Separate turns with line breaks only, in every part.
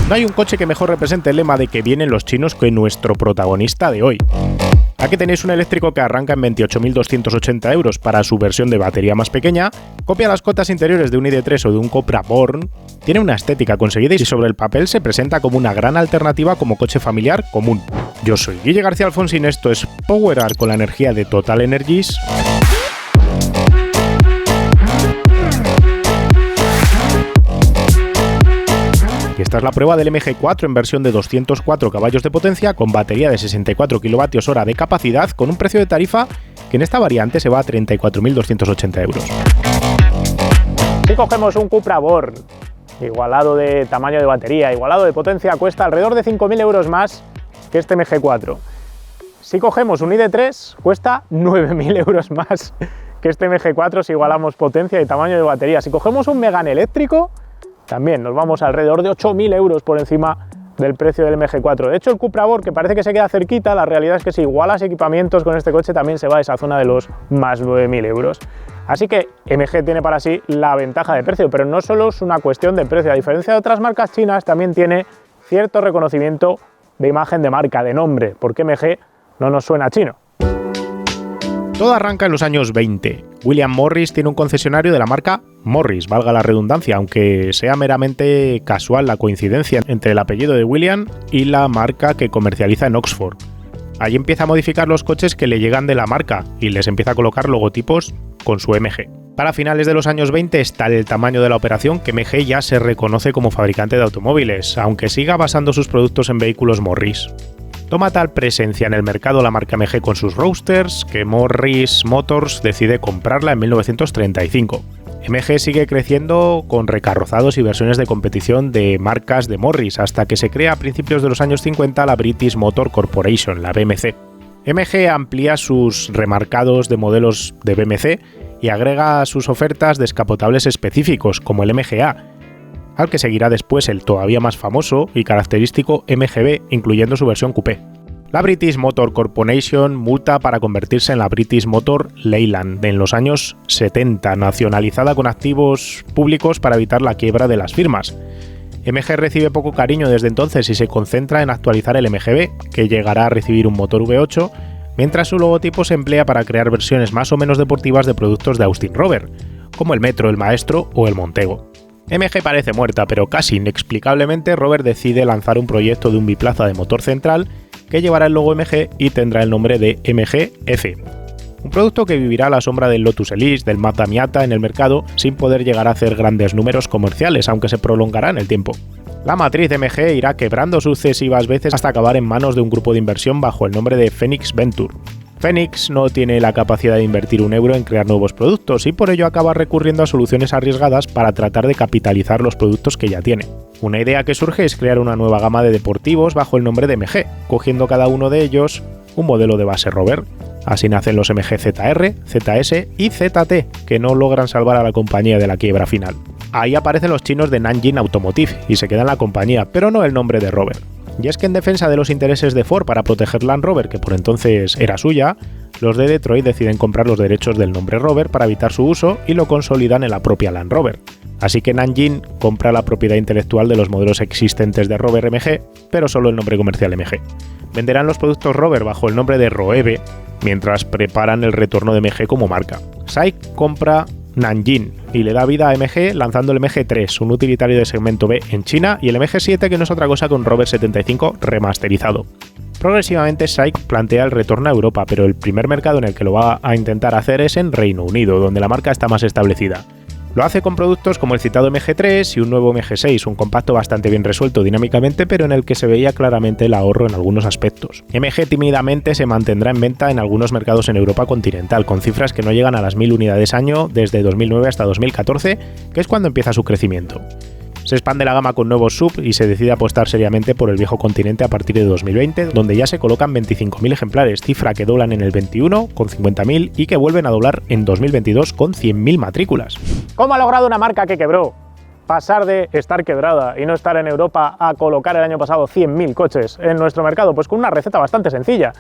No hay un coche que mejor represente el lema de que vienen los chinos que nuestro protagonista de hoy. Aquí tenéis un eléctrico que arranca en 28.280 euros para su versión de batería más pequeña, copia las cotas interiores de un ID3 o de un Cupra Born, tiene una estética conseguida y sobre el papel se presenta como una gran alternativa como coche familiar común. Yo soy Guille García Alfonsín, esto es Power Hour con la energía de Total Energies. Y esta es la prueba del MG4 en versión de 204 caballos de potencia con batería de 64 kWh de capacidad con un precio de tarifa que en esta variante se va a 34.280 euros.
Si cogemos un Cupra Born, igualado de tamaño de batería, igualado de potencia, cuesta alrededor de 5.000 euros más que este MG4. Si cogemos un ID3, cuesta 9.000 euros más que este MG4 si igualamos potencia y tamaño de batería. Si cogemos un Megane eléctrico, también nos vamos alrededor de 8.000 euros por encima del precio del MG4. De hecho, el Cupra Born, que parece que se queda cerquita, la realidad es que si igualas equipamientos con este coche también se va a esa zona de los más 9.000 euros. Así que MG tiene para sí la ventaja de precio, pero no solo es una cuestión de precio. A diferencia de otras marcas chinas, también tiene cierto reconocimiento de imagen de marca, de nombre, porque MG no nos suena chino.
Todo arranca en los años 20. William Morris tiene un concesionario de la marca Morris, valga la redundancia, aunque sea meramente casual la coincidencia entre el apellido de William y la marca que comercializa en Oxford. Allí empieza a modificar los coches que le llegan de la marca y les empieza a colocar logotipos con su MG. Para finales de los años 20 está el tamaño de la operación que MG ya se reconoce como fabricante de automóviles, aunque siga basando sus productos en vehículos Morris. Toma tal presencia en el mercado la marca MG con sus Roadsters que Morris Motors decide comprarla en 1935. MG sigue creciendo con recarrozados y versiones de competición de marcas de Morris hasta que se crea a principios de los años 50 la British Motor Corporation, la BMC. MG amplía sus remarcados de modelos de BMC y agrega a sus ofertas descapotables específicos como el MGA, al que seguirá después el todavía más famoso y característico MGB, incluyendo su versión coupé. La British Motor Corporation muta para convertirse en la British Motor Leyland en los años 70, nacionalizada con activos públicos para evitar la quiebra de las firmas. MG recibe poco cariño desde entonces y se concentra en actualizar el MGB, que llegará a recibir un motor V8, mientras su logotipo se emplea para crear versiones más o menos deportivas de productos de Austin Rover, como el Metro, el Maestro o el Montego. MG parece muerta, pero casi inexplicablemente Rover decide lanzar un proyecto de un biplaza de motor central que llevará el logo MG y tendrá el nombre de MG-F. Un producto que vivirá a la sombra del Lotus Elise, del Mazda Miata en el mercado sin poder llegar a hacer grandes números comerciales, aunque se prolongará en el tiempo. La matriz MG irá quebrando sucesivas veces hasta acabar en manos de un grupo de inversión bajo el nombre de Phoenix Venture. Phoenix no tiene la capacidad de invertir un euro en crear nuevos productos y por ello acaba recurriendo a soluciones arriesgadas para tratar de capitalizar los productos que ya tiene. Una idea que surge es crear una nueva gama de deportivos bajo el nombre de MG, cogiendo cada uno de ellos un modelo de base Rover. Así nacen los MG ZR, ZS y ZT, que no logran salvar a la compañía de la quiebra final. Ahí aparecen los chinos de Nanjing Automotive y se quedan la compañía, pero no el nombre de Rover. Y es que en defensa de los intereses de Ford para proteger Land Rover, que por entonces era suya, los de Detroit deciden comprar los derechos del nombre Rover para evitar su uso y lo consolidan en la propia Land Rover. Así que Nanjing compra la propiedad intelectual de los modelos existentes de Rover MG, pero solo el nombre comercial MG. Venderán los productos Rover bajo el nombre de Roeve, mientras preparan el retorno de MG como marca. SAIC compra Nanjing y le da vida a MG lanzando el MG3, un utilitario de segmento B en China, y el MG7, que no es otra cosa que un Rover 75 remasterizado. Progresivamente SAIC plantea el retorno a Europa, pero el primer mercado en el que lo va a intentar hacer es en Reino Unido, donde la marca está más establecida. Lo hace con productos como el citado MG3 y un nuevo MG6, un compacto bastante bien resuelto dinámicamente, pero en el que se veía claramente el ahorro en algunos aspectos. MG tímidamente se mantendrá en venta en algunos mercados en Europa continental, con cifras que no llegan a las 1.000 unidades año desde 2009 hasta 2014, que es cuando empieza su crecimiento. Se expande la gama con nuevos SUV y se decide apostar seriamente por el viejo continente a partir de 2020, donde ya se colocan 25.000 ejemplares, cifra que doblan en el 21 con 50.000 y que vuelven a doblar en 2022 con 100.000 matrículas.
¿Cómo ha logrado una marca que quebró pasar de estar quebrada y no estar en Europa a colocar el año pasado 100.000 coches en nuestro mercado? Pues con una receta bastante sencilla.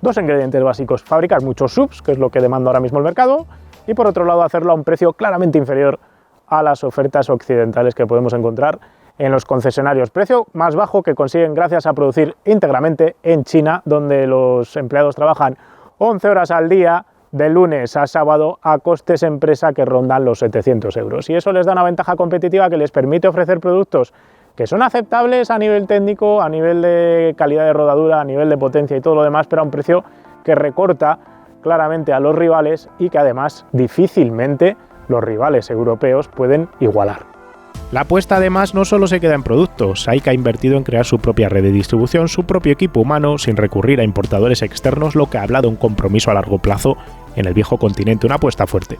Dos ingredientes básicos: fabricar muchos SUVs, que es lo que demanda ahora mismo el mercado, y por otro lado hacerlo a un precio claramente inferior a las ofertas occidentales que podemos encontrar en los concesionarios, precio más bajo que consiguen gracias a producir íntegramente en China, donde los empleados trabajan 11 horas al día, de lunes a sábado, a costes empresa que rondan los 700 euros. Y eso les da una ventaja competitiva que les permite ofrecer productos que son aceptables a nivel técnico, a nivel de calidad de rodadura, a nivel de potencia y todo lo demás, pero a un precio que recorta claramente a los rivales y que además difícilmente los rivales europeos pueden igualar.
La apuesta además no solo se queda en productos, Saika ha invertido en crear su propia red de distribución, su propio equipo humano, sin recurrir a importadores externos, lo que habla de un compromiso a largo plazo en el viejo continente, una apuesta fuerte.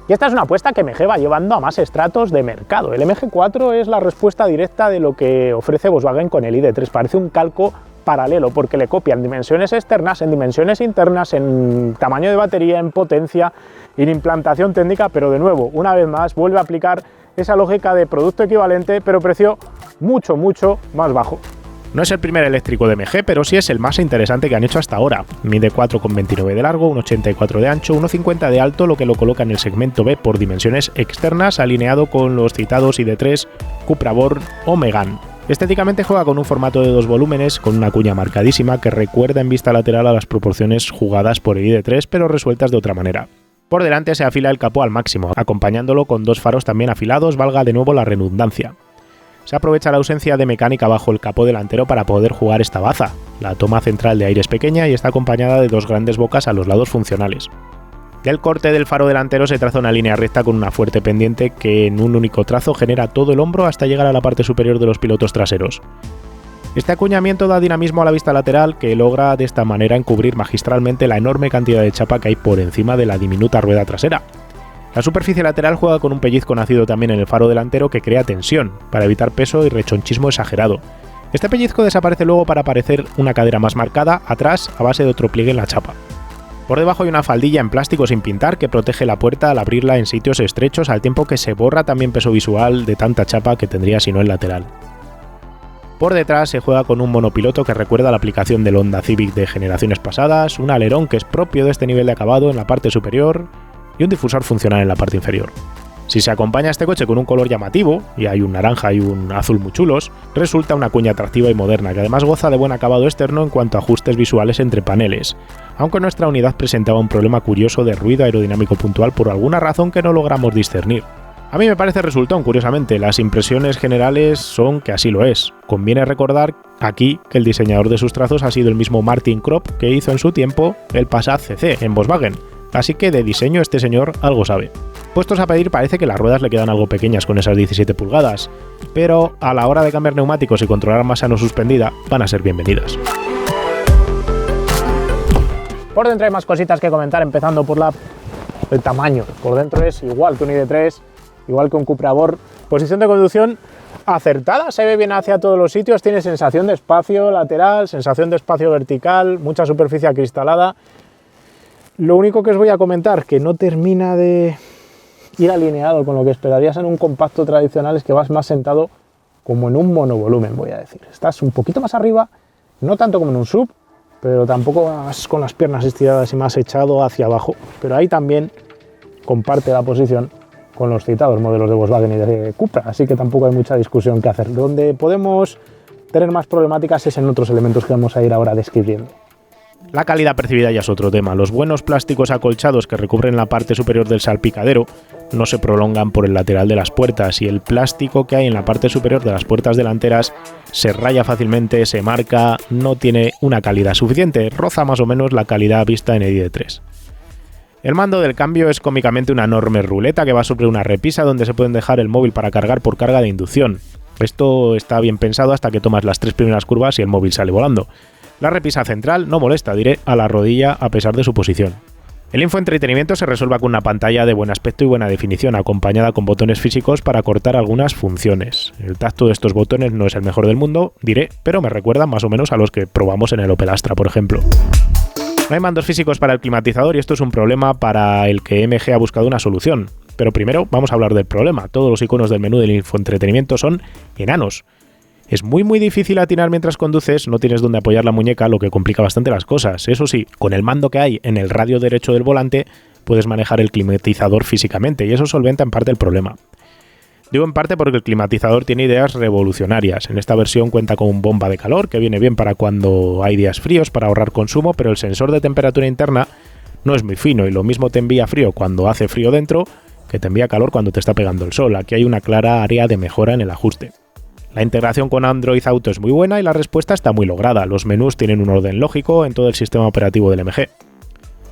Y esta es una apuesta que MG va llevando a más estratos de mercado. El MG4 es la respuesta directa de lo que ofrece Volkswagen con el ID.3, parece un calco paralelo porque le copian dimensiones externas, en dimensiones internas, en tamaño de batería, en potencia, en implantación técnica, pero de nuevo, una vez más, vuelve a aplicar esa lógica de producto equivalente, pero precio mucho más bajo.
No es el primer eléctrico de MG, pero sí es el más interesante que han hecho hasta ahora. Mide 4,29 de largo, 1,84 de ancho, 1,50 de alto, lo que lo coloca en el segmento B por dimensiones externas, alineado con los citados ID.3, Cupra Born o Megane. Estéticamente juega con un formato de 2 volúmenes, con una cuña marcadísima que recuerda en vista lateral a las proporciones jugadas por el ID.3, pero resueltas de otra manera. Por delante se afila el capó al máximo, acompañándolo con 2 faros también afilados, valga de nuevo la redundancia. Se aprovecha la ausencia de mecánica bajo el capó delantero para poder jugar esta baza. La toma central de aire es pequeña y está acompañada de 2 grandes bocas a los lados funcionales. Del corte del faro delantero se traza una línea recta con una fuerte pendiente que en un único trazo genera todo el hombro hasta llegar a la parte superior de los pilotos traseros. Este acuñamiento da dinamismo a la vista lateral que logra de esta manera encubrir magistralmente la enorme cantidad de chapa que hay por encima de la diminuta rueda trasera. La superficie lateral juega con un pellizco nacido también en el faro delantero que crea tensión, para evitar peso y rechonchismo exagerado. Este pellizco desaparece luego para aparecer una cadera más marcada atrás a base de otro pliegue en la chapa. Por debajo hay una faldilla en plástico sin pintar que protege la puerta al abrirla en sitios estrechos, al tiempo que se borra también peso visual de tanta chapa que tendría si no el lateral. Por detrás se juega con un monopiloto que recuerda la aplicación del Honda Civic de generaciones pasadas, un alerón que es propio de este nivel de acabado en la parte superior y un difusor funcional en la parte inferior. Si se acompaña a este coche con un color llamativo, y hay un naranja y un azul muy chulos, resulta una cuña atractiva y moderna que además goza de buen acabado externo en cuanto a ajustes visuales entre paneles, aunque nuestra unidad presentaba un problema curioso de ruido aerodinámico puntual por alguna razón que no logramos discernir. A mí me parece resultón, curiosamente, las impresiones generales son que así lo es. Conviene recordar aquí que el diseñador de sus trazos ha sido el mismo Martin Kropp que hizo en su tiempo el Passat CC en Volkswagen, así que de diseño este señor algo sabe. Puestos a pedir parece que las ruedas le quedan algo pequeñas con esas 17 pulgadas, pero a la hora de cambiar neumáticos y controlar masa no suspendida van a ser bienvenidas.
Por dentro hay más cositas que comentar, empezando por el tamaño. Por dentro es igual que un ID.3, igual que un Cupra Born. Posición de conducción acertada, se ve bien hacia todos los sitios, tiene sensación de espacio lateral, sensación de espacio vertical, mucha superficie acristalada. Lo único que os voy a comentar, que no termina de ir alineado con lo que esperarías en un compacto tradicional, es que vas más sentado como en un monovolumen, voy a decir. Estás un poquito más arriba, no tanto como en un sub, pero tampoco vas con las piernas estiradas y más echado hacia abajo. Pero ahí también comparte la posición con los citados modelos de Volkswagen y de Cupra, así que tampoco hay mucha discusión que hacer. Donde podemos tener más problemáticas es en otros elementos que vamos a ir ahora describiendo.
La calidad percibida ya es otro tema. Los buenos plásticos acolchados que recubren la parte superior del salpicadero no se prolongan por el lateral de las puertas y el plástico que hay en la parte superior de las puertas delanteras se raya fácilmente, se marca, no tiene una calidad suficiente, roza más o menos la calidad vista en el ID.3. El mando del cambio es cómicamente una enorme ruleta que va sobre una repisa donde se pueden dejar el móvil para cargar por carga de inducción. Esto está bien pensado hasta que tomas las 3 primeras curvas y el móvil sale volando. La repisa central no molesta, diré, a la rodilla a pesar de su posición. El infoentretenimiento se resuelve con una pantalla de buen aspecto y buena definición, acompañada con botones físicos para cortar algunas funciones. El tacto de estos botones no es el mejor del mundo, diré, pero me recuerdan más o menos a los que probamos en el Opel Astra, por ejemplo. No hay mandos físicos para el climatizador y esto es un problema para el que MG ha buscado una solución. Pero primero vamos a hablar del problema. Todos los iconos del menú del infoentretenimiento son enanos. Es muy difícil atinar mientras conduces, no tienes donde apoyar la muñeca, lo que complica bastante las cosas. Eso sí, con el mando que hay en el radio derecho del volante, puedes manejar el climatizador físicamente y eso solventa en parte el problema. Digo en parte porque el climatizador tiene ideas revolucionarias. En esta versión cuenta con un bomba de calor que viene bien para cuando hay días fríos para ahorrar consumo, pero el sensor de temperatura interna no es muy fino y lo mismo te envía frío cuando hace frío dentro que te envía calor cuando te está pegando el sol. Aquí hay una clara área de mejora en el ajuste. La integración con Android Auto es muy buena y la respuesta está muy lograda. Los menús tienen un orden lógico en todo el sistema operativo del MG.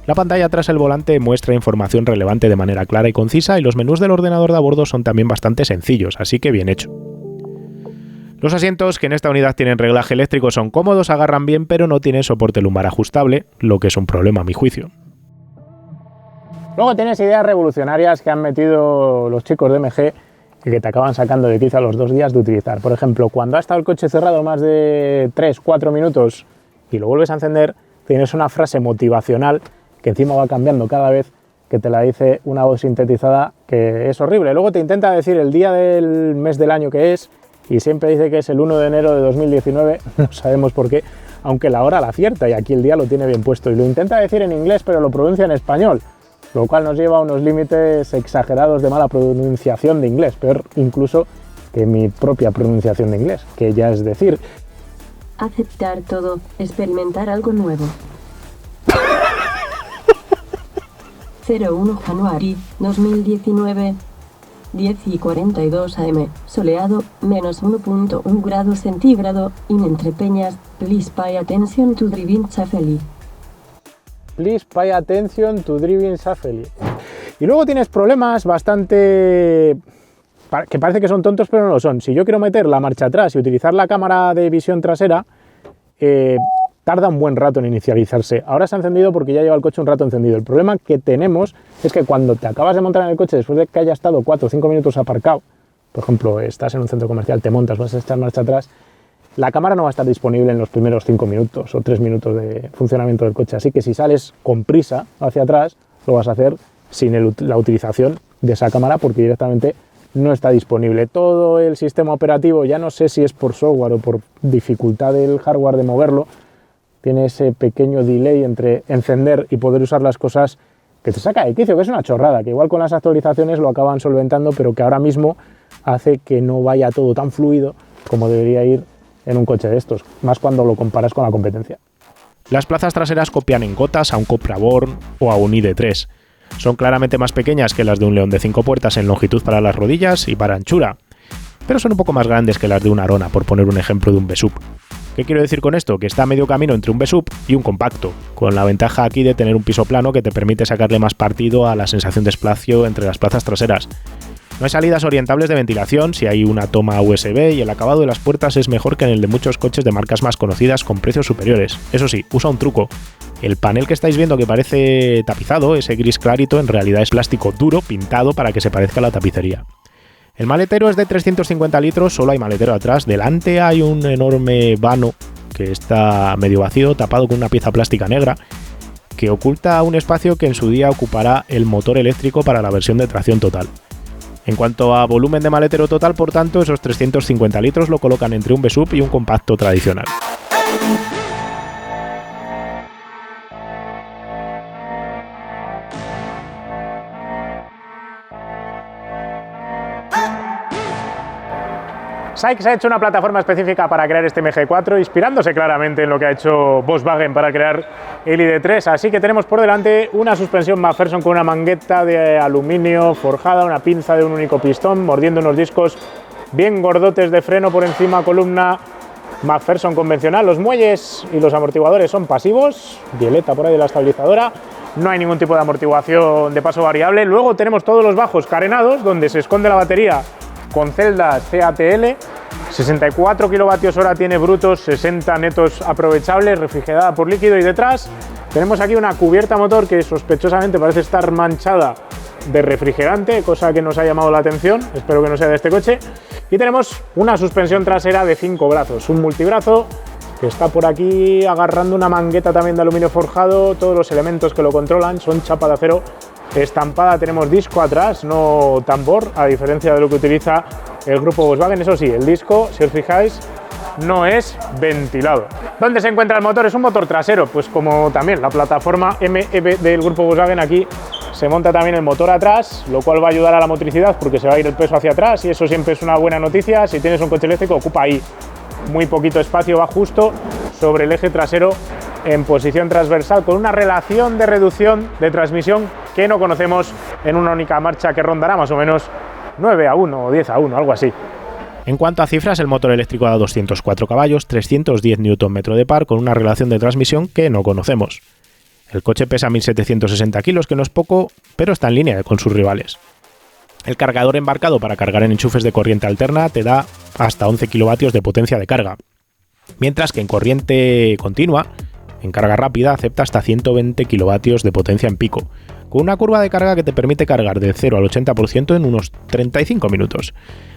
La pantalla tras el volante muestra información relevante de manera clara y concisa y los menús del ordenador de a bordo son también bastante sencillos, así que bien hecho. Los asientos, que en esta unidad tienen reglaje eléctrico, son cómodos, agarran bien, pero no tienen soporte lumbar ajustable, lo que es un problema a mi juicio.
Luego tienes ideas revolucionarias que han metido los chicos de MG y que te acaban sacando de quicio a los 2 días de utilizar. Por ejemplo, cuando ha estado el coche cerrado más de 3-4 minutos y lo vuelves a encender, tienes una frase motivacional que encima va cambiando cada vez, que te la dice una voz sintetizada que es horrible. Luego te intenta decir el día del mes del año que es y siempre dice que es el 1 de enero de 2019, no sabemos por qué, aunque la hora la acierta y aquí el día lo tiene bien puesto. Y lo intenta decir en inglés pero lo pronuncia en español, lo cual nos lleva a unos límites exagerados de mala pronunciación de inglés, peor incluso que mi propia pronunciación de inglés, que ya es decir...
Aceptar todo, experimentar algo nuevo. 01 Januari 2019, 10:42 am, soleado, menos 1.1 grados centígrado, in entre peñas, please pay attention to driving safely.
Please pay attention to driving safely. Y luego tienes problemas bastante... que parece que son tontos pero no lo son. Si yo quiero meter la marcha atrás y utilizar la cámara de visión trasera, tarda un buen rato en inicializarse. Ahora se ha encendido porque ya lleva el coche un rato encendido. El problema que tenemos es que cuando te acabas de montar en el coche después de que haya estado 4 o 5 minutos aparcado, por ejemplo, estás en un centro comercial, te montas, vas a echar marcha atrás, la cámara no va a estar disponible en los primeros 5 minutos o 3 minutos de funcionamiento del coche. Así que si sales con prisa hacia atrás, lo vas a hacer sin la utilización de esa cámara porque directamente no está disponible. Todo el sistema operativo, ya no sé si es por software o por dificultad del hardware de moverlo, tiene ese pequeño delay entre encender y poder usar las cosas que te saca de quicio, que es una chorrada, que igual con las actualizaciones lo acaban solventando, pero que ahora mismo hace que no vaya todo tan fluido como debería ir en un coche de estos, más cuando lo comparas con la competencia.
Las plazas traseras copian en cotas a un Cupra Born o a un ID3. Son claramente más pequeñas que las de un León de 5 puertas en longitud para las rodillas y para anchura, pero son un poco más grandes que las de un Arona, por poner un ejemplo de un V-Sub. ¿Qué quiero decir con esto? Que está a medio camino entre un V-Sub y un compacto, con la ventaja aquí de tener un piso plano que te permite sacarle más partido a la sensación de espacio entre las plazas traseras. No hay salidas orientables de ventilación si hay una toma USB y el acabado de las puertas es mejor que en el de muchos coches de marcas más conocidas con precios superiores. Eso sí, usa un truco. El panel que estáis viendo que parece tapizado, ese gris clarito, en realidad es plástico duro pintado para que se parezca a la tapicería. El maletero es de 350 litros, solo hay maletero atrás. Delante hay un enorme vano que está medio vacío, tapado con una pieza plástica negra, que oculta un espacio que en su día ocupará el motor eléctrico para la versión de tracción total. En cuanto a volumen de maletero total, por tanto, esos 350 litros lo colocan entre un V-Sub y un compacto tradicional.
Sykes ha hecho una plataforma específica para crear este MG4, inspirándose claramente en lo que ha hecho Volkswagen para crear el ID3, así que tenemos por delante una suspensión McPherson con una mangueta de aluminio forjada, una pinza de un único pistón, mordiendo unos discos bien gordotes de freno por encima, columna McPherson convencional. Los muelles y los amortiguadores son pasivos, violeta por ahí de la estabilizadora, no hay ningún tipo de amortiguación de paso variable. Luego tenemos todos los bajos carenados, donde se esconde la batería con celdas CATL, 64 kWh tiene brutos, 60 netos aprovechables, refrigerada por líquido, y detrás tenemos aquí una cubierta motor que sospechosamente parece estar manchada de refrigerante, cosa que nos ha llamado la atención, espero que no sea de este coche, y tenemos una suspensión trasera de 5 brazos, un multibrazo que está por aquí agarrando una mangueta también de aluminio forjado. Todos los elementos que lo controlan son chapa de acero estampada. Tenemos disco atrás, no tambor, a diferencia de lo que utiliza el grupo Volkswagen. Eso sí, el disco, si os fijáis, no es ventilado. ¿Dónde se encuentra el motor? Es un motor trasero, pues como también la plataforma MEB del grupo Volkswagen. Aquí se monta también el motor atrás, lo cual va a ayudar a la motricidad porque se va a ir el peso hacia atrás y eso siempre es una buena noticia. Si tienes un coche eléctrico, ocupa ahí muy poquito espacio, va justo sobre el eje trasero en posición transversal con una relación de reducción de transmisión que no conocemos en una única marcha, que rondará más o menos 9-1 o 10-1, algo así.
En cuanto a cifras, el motor eléctrico da 204 caballos, 310 Nm de par, con una relación de transmisión que no conocemos. El coche pesa 1.760 kilos, que no es poco, pero está en línea con sus rivales. El cargador embarcado para cargar en enchufes de corriente alterna te da hasta 11 kilovatios de potencia de carga, mientras que en corriente continua, en carga rápida, acepta hasta 120 kilovatios de potencia en pico, con una curva de carga que te permite cargar del 0 al 80% en unos 35 minutos.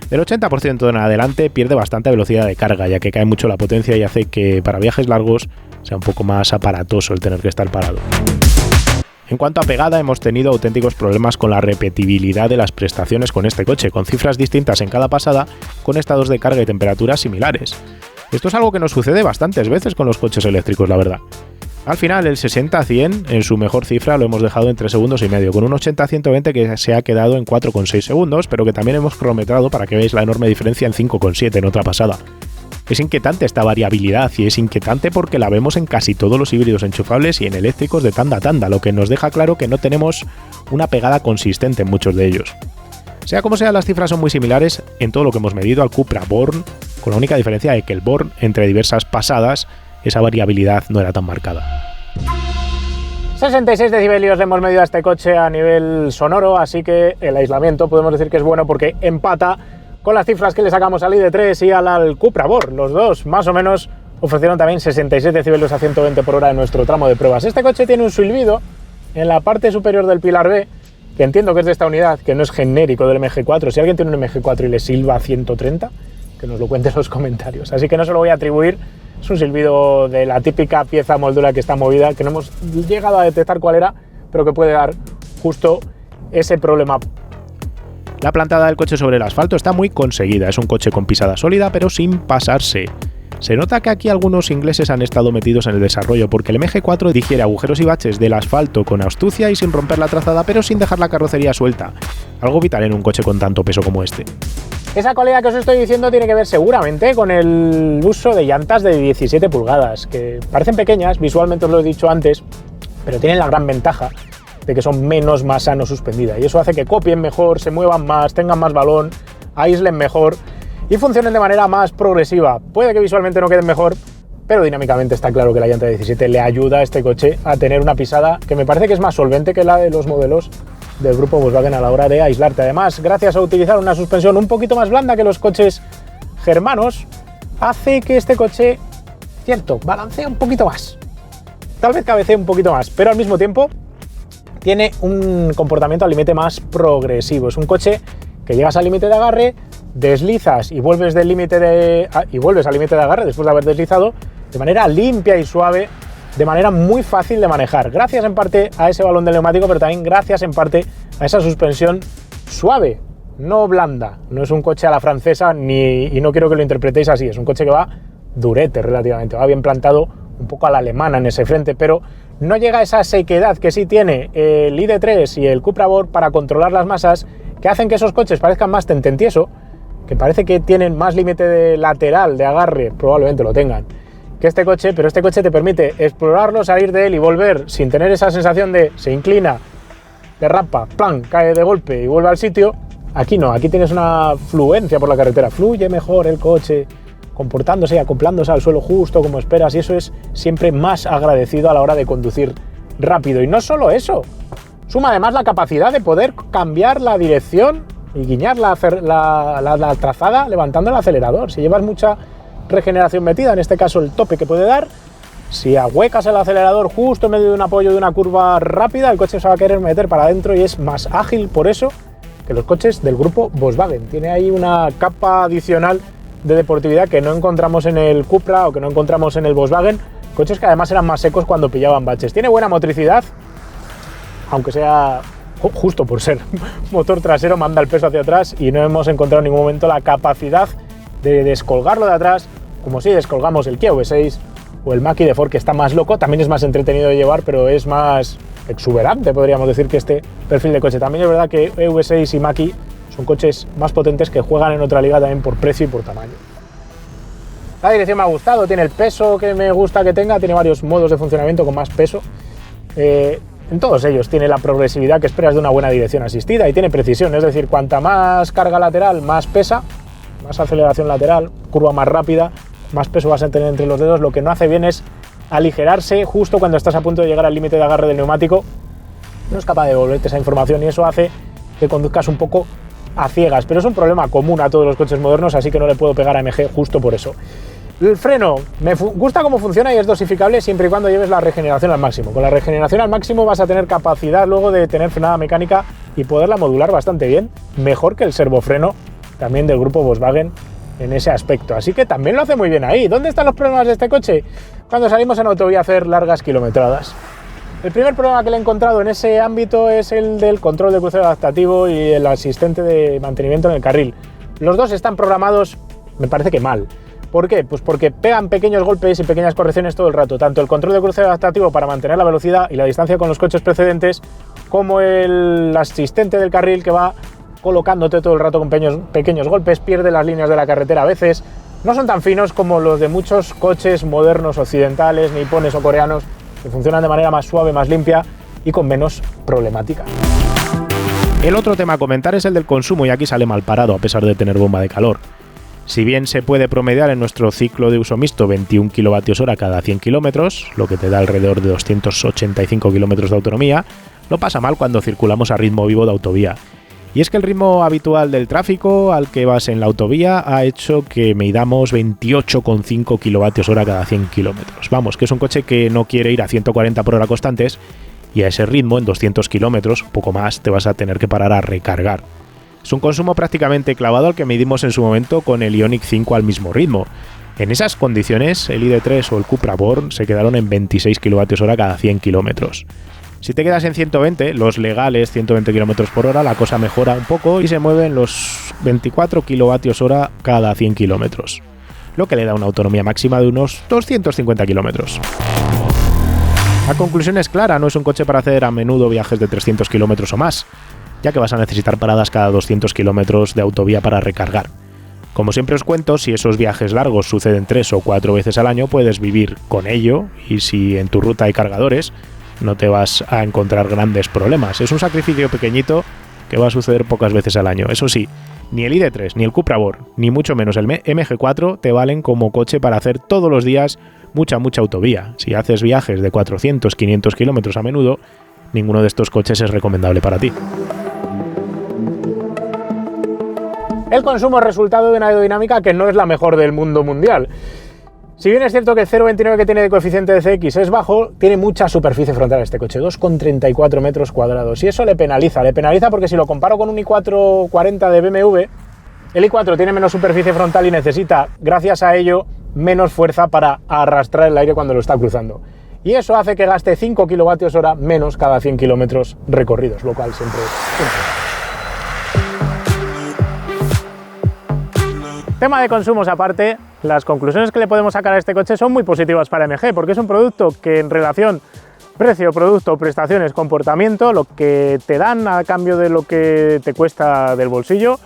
Del 80% en adelante pierde bastante velocidad de carga, ya que cae mucho la potencia y hace que para viajes largos sea un poco más aparatoso el tener que estar parado. En cuanto a pegada, hemos tenido auténticos problemas con la repetibilidad de las prestaciones con este coche, con cifras distintas en cada pasada, con estados de carga y temperaturas similares. Esto es algo que nos sucede bastantes veces con los coches eléctricos, la verdad. Al final, el 60-100 en su mejor cifra lo hemos dejado en 3,5 segundos, con un 80-120 que se ha quedado en 4,6 segundos, pero que también hemos cronometrado para que veáis la enorme diferencia en 5,7 en otra pasada. Es inquietante esta variabilidad y es inquietante porque la vemos en casi todos los híbridos enchufables y en eléctricos de tanda a tanda, lo que nos deja claro que no tenemos una pegada consistente en muchos de ellos. Sea como sea, las cifras son muy similares en todo lo que hemos medido al Cupra Born, con la única diferencia de que el Born, entre diversas pasadas, esa variabilidad no era tan marcada.
66 decibelios le hemos medido a este coche a nivel sonoro, así que el aislamiento podemos decir que es bueno porque empata con las cifras que le sacamos al ID3 y al Cupra Born. Los dos más o menos ofrecieron también 66 decibelios a 120 por hora en nuestro tramo de pruebas. Este coche tiene un silbido en la parte superior del pilar B, que entiendo que es de esta unidad, que no es genérico del MG4. Si alguien tiene un MG4 y le silba a 130, que nos lo cuente en los comentarios. Así que no se lo voy a atribuir. Es un silbido de la típica pieza moldura que está movida, que no hemos llegado a detectar cuál era, pero que puede dar justo ese problema.
La plantada del coche sobre el asfalto está muy conseguida. Es un coche con pisada sólida, pero sin pasarse. Se nota que aquí algunos ingleses han estado metidos en el desarrollo, porque el MG4 digiere agujeros y baches del asfalto con astucia y sin romper la trazada, pero sin dejar la carrocería suelta. Algo vital en un coche con tanto peso como este.
Esa cualidad que os estoy diciendo tiene que ver seguramente con el uso de llantas de 17 pulgadas, que parecen pequeñas, visualmente os lo he dicho antes, pero tienen la gran ventaja de que son menos masa no suspendida, y eso hace que copien mejor, se muevan más, tengan más balón, aíslen mejor y funcionen de manera más progresiva. Puede que visualmente no queden mejor, pero dinámicamente está claro que la llanta de 17 le ayuda a este coche a tener una pisada que me parece que es más solvente que la de los modelos del grupo Volkswagen a la hora de aislarte. Además, gracias a utilizar una suspensión un poquito más blanda que los coches germanos, hace que este coche, cierto, balancee un poquito más, tal vez cabecee un poquito más, pero al mismo tiempo tiene un comportamiento al límite más progresivo. Es un coche que llegas al límite de agarre, deslizas y vuelves al límite de agarre después de haber deslizado de manera limpia y suave, de manera muy fácil de manejar, gracias en parte a ese balón del neumático, pero también gracias en parte a esa suspensión suave, no blanda. No es un coche a la francesa, y no quiero que lo interpretéis así, es un coche que va durete relativamente, va bien plantado, un poco a la alemana en ese frente, pero no llega a esa sequedad que sí tiene el ID3 y el Cupra Born para controlar las masas, que hacen que esos coches parezcan más tententieso, que parece que tienen más límite de lateral de agarre, probablemente lo tengan, que este coche, pero este coche te permite explorarlo, salir de él y volver sin tener esa sensación de se inclina, derrapa, plan, cae de golpe y vuelve al sitio. Aquí no, aquí tienes una fluencia por la carretera, fluye mejor el coche, comportándose y acoplándose al suelo justo como esperas, y eso es siempre más agradecido a la hora de conducir rápido. Y no solo eso, suma además la capacidad de poder cambiar la dirección y guiñar la trazada levantando el acelerador. Si llevas mucha regeneración metida, en este caso el tope que puede dar, si ahuecas el acelerador justo en medio de un apoyo de una curva rápida, el coche se va a querer meter para adentro y es más ágil por eso que los coches del grupo Volkswagen. Tiene ahí una capa adicional de deportividad que no encontramos en el Cupra o que no encontramos en el Volkswagen, coches que además eran más secos cuando pillaban baches. Tiene buena motricidad, aunque sea justo por ser motor trasero, manda el peso hacia atrás y no hemos encontrado en ningún momento la capacidad de descolgarlo de atrás, como si descolgamos el Kia V6 o el Mach-E de Ford, que está más loco, también es más entretenido de llevar, pero es más exuberante, podríamos decir, que este perfil de coche. También es verdad que EV6 y Mach-E son coches más potentes que juegan en otra liga también por precio y por tamaño. La dirección me ha gustado, tiene el peso que me gusta que tenga, tiene varios modos de funcionamiento con más peso. En todos ellos tiene la progresividad que esperas de una buena dirección asistida y tiene precisión, es decir, cuanta más carga lateral, más pesa, más aceleración lateral, curva más rápida, más peso vas a tener entre los dedos. Lo que no hace bien es aligerarse justo cuando estás a punto de llegar al límite de agarre del neumático. No es capaz de devolverte esa información y eso hace que conduzcas un poco a ciegas, pero es un problema común a todos los coches modernos, así que no le puedo pegar a MG justo por eso. El freno, me gusta cómo funciona y es dosificable siempre y cuando lleves la regeneración al máximo. Con la regeneración al máximo vas a tener capacidad luego de tener frenada mecánica y poderla modular bastante bien, mejor que el servofreno también del grupo Volkswagen en ese aspecto. Así que también lo hace muy bien ahí. ¿Dónde están los problemas de este coche? Cuando salimos en autovía a hacer largas kilometradas. El primer problema que le he encontrado en ese ámbito es el del control de crucero adaptativo y el asistente de mantenimiento en el carril. Los dos están programados, me parece que mal. ¿Por qué? Pues porque pegan pequeños golpes y pequeñas correcciones todo el rato, tanto el control de crucero adaptativo para mantener la velocidad y la distancia con los coches precedentes, como el asistente del carril que va colocándote todo el rato con pequeños golpes, pierde las líneas de la carretera a veces. No son tan finos como los de muchos coches modernos occidentales, nipones o coreanos, que funcionan de manera más suave, más limpia y con menos problemática.
El otro tema a comentar es el del consumo, y aquí sale mal parado a pesar de tener bomba de calor. Si bien se puede promediar en nuestro ciclo de uso mixto 21 kWh cada 100 km, lo que te da alrededor de 285 km de autonomía, no pasa mal cuando circulamos a ritmo vivo de autovía. Y es que el ritmo habitual del tráfico al que vas en la autovía ha hecho que midamos 28,5 kWh cada 100 km. Vamos, que es un coche que no quiere ir a 140 por hora constantes, y a ese ritmo, en 200 km, poco más, te vas a tener que parar a recargar. Es un consumo prácticamente clavado al que medimos en su momento con el Ioniq 5 al mismo ritmo. En esas condiciones, el ID3 o el Cupra Born se quedaron en 26 kWh cada 100 km. Si te quedas en 120, los legales 120 km por hora, la cosa mejora un poco y se mueve en los 24 kWh cada 100 km, lo que le da una autonomía máxima de unos 250 km. La conclusión es clara, no es un coche para hacer a menudo viajes de 300 km o más, ya que vas a necesitar paradas cada 200 km de autovía para recargar. Como siempre os cuento, si esos viajes largos suceden 3 o 4 veces al año, puedes vivir con ello, y si en tu ruta hay cargadores, no te vas a encontrar grandes problemas. Es un sacrificio pequeñito que va a suceder pocas veces al año. Eso sí, ni el ID3, ni el Cupra Born, ni mucho menos el MG4 te valen como coche para hacer todos los días mucha autovía. Si haces viajes de 400, 500 km a menudo, ninguno de estos coches es recomendable para ti.
El consumo es resultado de una aerodinámica que no es la mejor del mundo mundial. Si bien es cierto que el 0,29 que tiene de coeficiente de CX es bajo, tiene mucha superficie frontal este coche, 2,34 metros cuadrados, y eso le penaliza porque si lo comparo con un i4 40 de BMW, el i4 tiene menos superficie frontal y necesita, gracias a ello, menos fuerza para arrastrar el aire cuando lo está cruzando. Y eso hace que gaste 5 kWh menos cada 100 kilómetros recorridos, lo cual siempre es... Tema de consumos aparte, las conclusiones que le podemos sacar a este coche son muy positivas para MG, porque es un producto que en relación precio, producto, prestaciones, comportamiento, lo que te dan a cambio de lo que te cuesta del bolsillo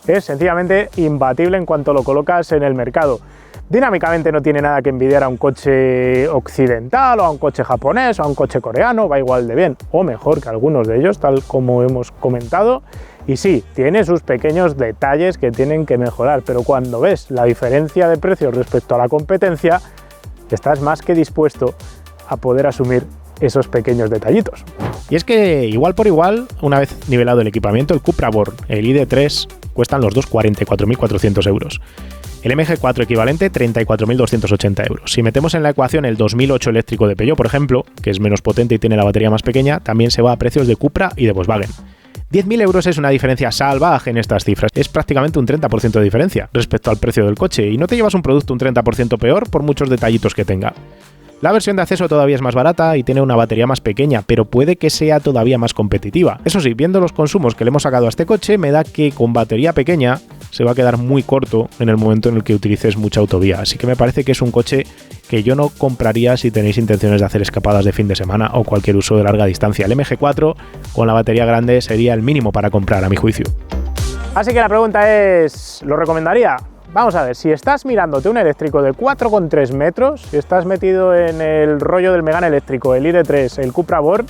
es sencillamente imbatible en cuanto lo colocas en el mercado. Dinámicamente no tiene nada que envidiar a un coche occidental o a un coche japonés o a un coche coreano, va igual de bien o mejor que algunos de ellos, tal como hemos comentado. Y sí, tiene sus pequeños detalles que tienen que mejorar, pero cuando ves la diferencia de precios respecto a la competencia, estás más que dispuesto a poder asumir esos pequeños detallitos.
Y es que igual por igual, una vez nivelado el equipamiento, el Cupra Born, el ID3 cuestan los dos 44.400 euros. El MG4 equivalente 34.280 euros. Si metemos en la ecuación el 2008 eléctrico de Peugeot, por ejemplo, que es menos potente y tiene la batería más pequeña, también se va a precios de Cupra y de Volkswagen. 10.000 euros es una diferencia salvaje en estas cifras. Es prácticamente un 30% de diferencia respecto al precio del coche, y no te llevas un producto un 30% peor por muchos detallitos que tenga. La versión de acceso todavía es más barata y tiene una batería más pequeña, pero puede que sea todavía más competitiva. Eso sí, viendo los consumos que le hemos sacado a este coche, me da que con batería pequeña se va a quedar muy corto en el momento en el que utilices mucha autovía. Así que me parece que es un coche que yo no compraría si tenéis intenciones de hacer escapadas de fin de semana o cualquier uso de larga distancia. El MG4 con la batería grande sería el mínimo para comprar, a mi juicio.
Así que la pregunta es, ¿lo recomendaría? Vamos a ver, si estás mirándote un eléctrico de 4,3 metros, si estás metido en el rollo del Megane eléctrico, el ID3, el Cupra Born,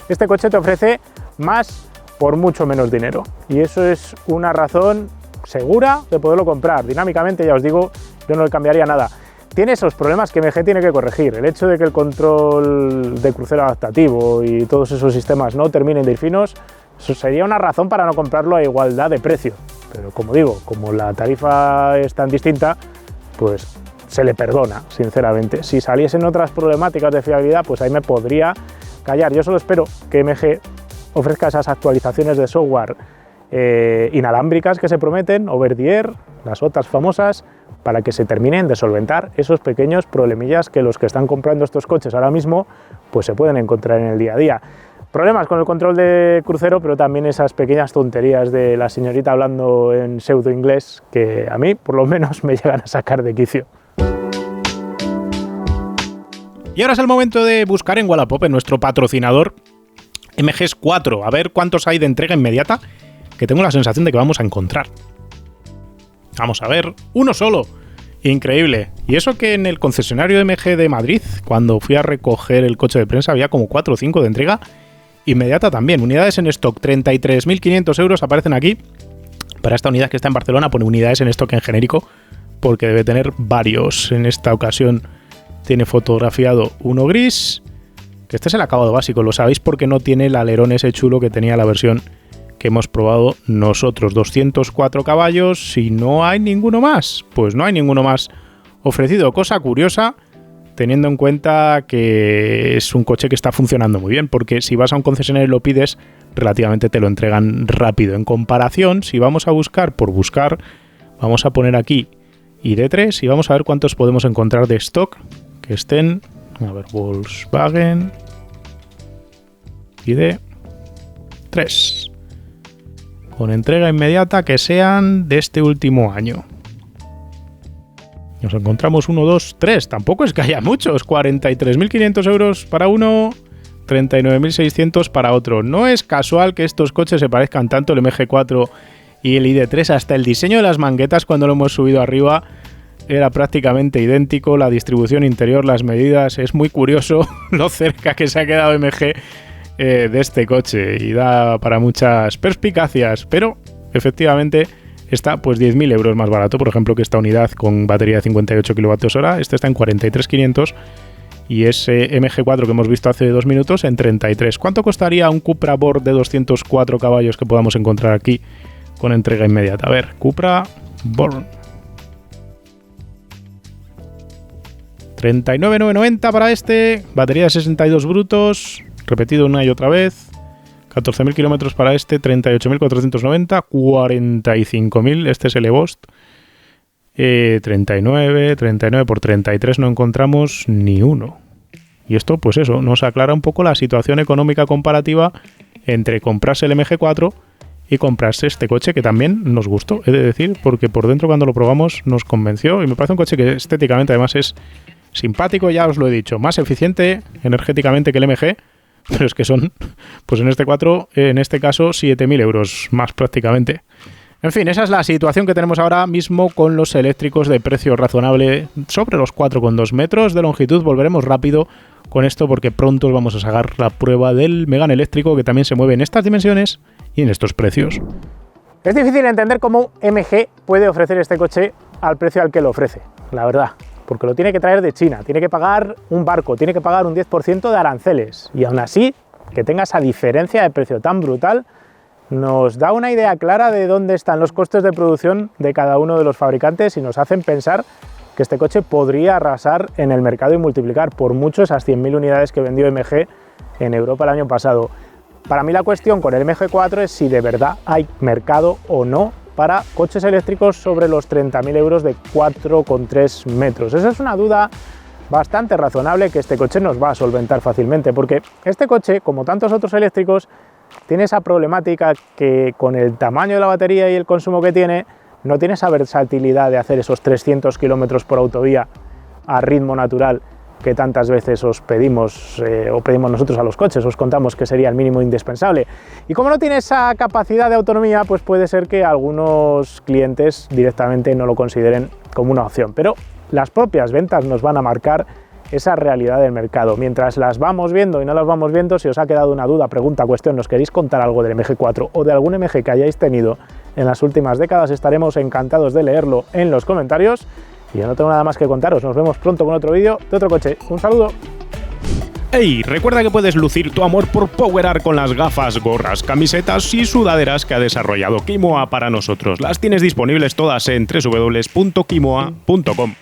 este coche te ofrece más por mucho menos dinero. Y eso es una razón segura de poderlo comprar. Dinámicamente, ya os digo, yo no le cambiaría nada. Tiene esos problemas que MG tiene que corregir. El hecho de que el control de crucero adaptativo y todos esos sistemas no terminen de ir finos, eso sería una razón para no comprarlo a igualdad de precio. Pero como digo, como la tarifa es tan distinta, pues se le perdona, sinceramente. Si saliesen otras problemáticas de fiabilidad, pues ahí me podría callar. Yo solo espero que MG ofrezca esas actualizaciones de software inalámbricas que se prometen, over the air, las OTAs famosas, para que se terminen de solventar esos pequeños problemillas que los que están comprando estos coches ahora mismo pues se pueden encontrar en el día a día. Problemas con el control de crucero, pero también esas pequeñas tonterías de la señorita hablando en pseudo inglés que a mí por lo menos me llegan a sacar de quicio.
Y ahora es el momento de buscar en Wallapop, en nuestro patrocinador, MGs 4, a ver cuántos hay de entrega inmediata, que tengo la sensación de que vamos a encontrar. Vamos a ver, uno solo. Increíble. Y eso que en el concesionario de MG de Madrid, cuando fui a recoger el coche de prensa, había como 4 o 5 de entrega inmediata también. Unidades en stock, 33.500 euros aparecen aquí. Para esta unidad que está en Barcelona pone unidades en stock en genérico, porque debe tener varios. En esta ocasión tiene fotografiado uno gris, que este es el acabado básico, lo sabéis porque no tiene el alerón ese chulo que tenía la versión que hemos probado nosotros. 204 caballos y no hay ninguno más. Pues no hay ninguno más ofrecido. Cosa curiosa, teniendo en cuenta que es un coche que está funcionando muy bien, porque si vas a un concesionario y lo pides, relativamente te lo entregan rápido. En comparación, si vamos a buscar por buscar, vamos a poner aquí ID3 y vamos a ver cuántos podemos encontrar de stock que estén. A ver, Volkswagen ID3 con entrega inmediata que sean de este último año. Nos encontramos 1, 2, 3. Tampoco es que haya muchos. 43.500 euros para uno, 39.600 para otro. No es casual que estos coches se parezcan tanto, el MG4 y el ID3. Hasta el diseño de las manguetas, cuando lo hemos subido arriba, era prácticamente idéntico. La distribución interior, las medidas. Es muy curioso lo cerca que se ha quedado MG de este coche y da para muchas perspicacias, pero efectivamente está pues 10.000 euros más barato, por ejemplo, que esta unidad con batería de 58 kWh. Este está en 43.500 y ese MG4 que hemos visto hace 2 minutos en 33. ¿Cuánto costaría un Cupra Born de 204 caballos que podamos encontrar aquí con entrega inmediata? A ver, Cupra Born 39.990 para este, batería de 62 brutos, repetido una y otra vez. 14.000 kilómetros para este, 38.490, 45.000, este es el EVOST. 39 por 33 no encontramos ni uno. Y esto, pues eso, nos aclara un poco la situación económica comparativa entre comprarse el MG4 y comprarse este coche, que también nos gustó, he de decir, porque por dentro cuando lo probamos nos convenció y me parece un coche que estéticamente además es simpático, ya os lo he dicho, más eficiente energéticamente que el MG, pero es que son, pues en este caso, 7.000 euros más prácticamente. En fin, esa es la situación que tenemos ahora mismo con los eléctricos de precio razonable sobre los 4,2 metros de longitud. Volveremos rápido con esto porque pronto os vamos a sacar la prueba del Megane eléctrico que también se mueve en estas dimensiones y en estos precios.
Es difícil entender cómo MG puede ofrecer este coche al precio al que lo ofrece, la verdad. Porque lo tiene que traer de China, tiene que pagar un barco, tiene que pagar un 10% de aranceles. Y aún así, que tenga esa diferencia de precio tan brutal, nos da una idea clara de dónde están los costes de producción de cada uno de los fabricantes y nos hacen pensar que este coche podría arrasar en el mercado y multiplicar por mucho esas 100.000 unidades que vendió MG en Europa el año pasado. Para mí la cuestión con el MG4 es si de verdad hay mercado o no para coches eléctricos sobre los 30.000 euros de 4,3 metros. Esa es una duda bastante razonable que este coche nos va a solventar fácilmente, porque este coche, como tantos otros eléctricos, tiene esa problemática que con el tamaño de la batería y el consumo que tiene, no tiene esa versatilidad de hacer esos 300 km por autovía a ritmo natural que tantas veces os pedimos o pedimos nosotros a los coches, os contamos que sería el mínimo indispensable. Y como no tiene esa capacidad de autonomía, pues puede ser que algunos clientes directamente no lo consideren como una opción, pero las propias ventas nos van a marcar esa realidad del mercado. Mientras las vamos viendo y no las vamos viendo, si os ha quedado una duda, pregunta, cuestión, nos queréis contar algo del MG4 o de algún MG que hayáis tenido en las últimas décadas, estaremos encantados de leerlo en los comentarios. Y yo no tengo nada más que contaros, nos vemos pronto con otro vídeo de otro coche. Un saludo.
¡Hey! Recuerda que puedes lucir tu amor por PowerArt con las gafas, gorras, camisetas y sudaderas que ha desarrollado Kimoa para nosotros. Las tienes disponibles todas en www.kimoa.com.